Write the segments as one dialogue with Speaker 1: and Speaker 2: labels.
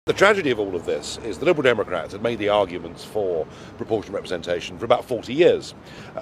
Speaker 1: The tragedy of all of this is the Liberal Democrats had made the arguments for proportional representation for about 40 years.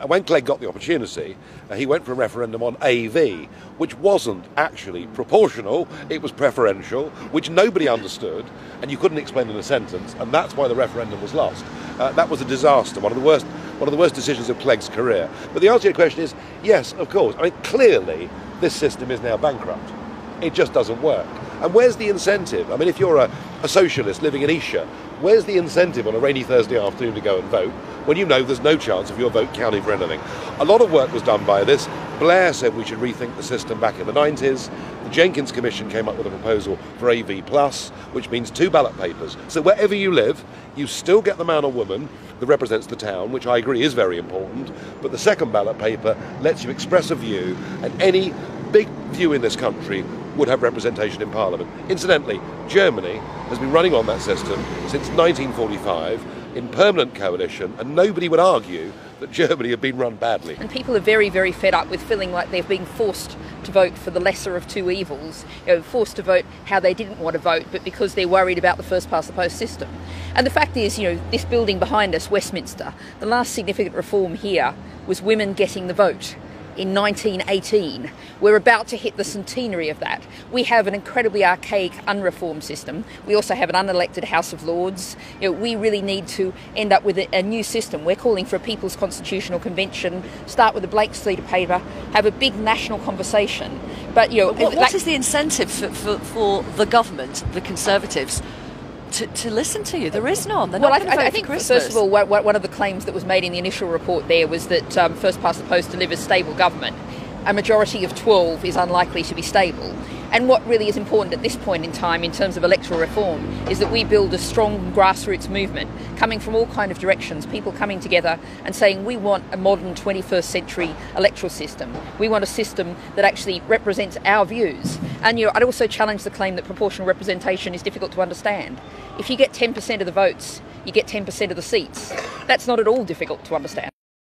Speaker 1: When Clegg got the opportunity, he went for a referendum on AV, which wasn't actually proportional, it was preferential, which nobody understood, and you couldn't explain in a sentence, and that's why the referendum was lost. That was a disaster, one of the worst decisions of Clegg's career. But the answer to your question is, yes, of course. I mean, clearly, this system is now bankrupt. It just doesn't work. And where's the incentive? I mean, if you're a socialist living in Esher, where's the incentive on a rainy Thursday afternoon to go and vote when you know there's no chance of your vote counting for anything? A lot of work was done by this. Blair said we should rethink the system back in the 90s. The Jenkins Commission came up with a proposal for AV+, which means 2 ballot papers. So wherever you live, you still get the man or woman that represents the town, which I agree is very important, but the second ballot paper lets you express a view, and any big view in this country would have representation in Parliament. Incidentally, Germany has been running on that system since 1945 in permanent coalition, and nobody would argue that Germany had been run badly.
Speaker 2: And people are very, very fed up with feeling like they're being forced to vote for the lesser of two evils, forced to vote how they didn't want to vote, but because they're worried about the first-past-the-post system. And the fact is, this building behind us, Westminster, the last significant reform here was women getting the vote. In 1918. We're about to hit the centenary of that. We have an incredibly archaic, unreformed system. We also have an unelected House of Lords. We really need to end up with a new system. We're calling for a People's Constitutional Convention, start with a blank slate of paper, have a big national conversation. But
Speaker 3: what is the incentive for the government, the Conservatives, to listen to you? There is none.
Speaker 2: I think first of all, one of the claims that was made in the initial report there was that first past the post delivers stable government. A majority of 12 is unlikely to be stable. And what really is important at this point in time in terms of electoral reform is that we build a strong grassroots movement coming from all kinds of directions, people coming together and saying we want a modern 21st century electoral system. We want a system that actually represents our views. And I'd also challenge the claim that proportional representation is difficult to understand. If you get 10% of the votes, you get 10% of the seats. That's not at all difficult to understand.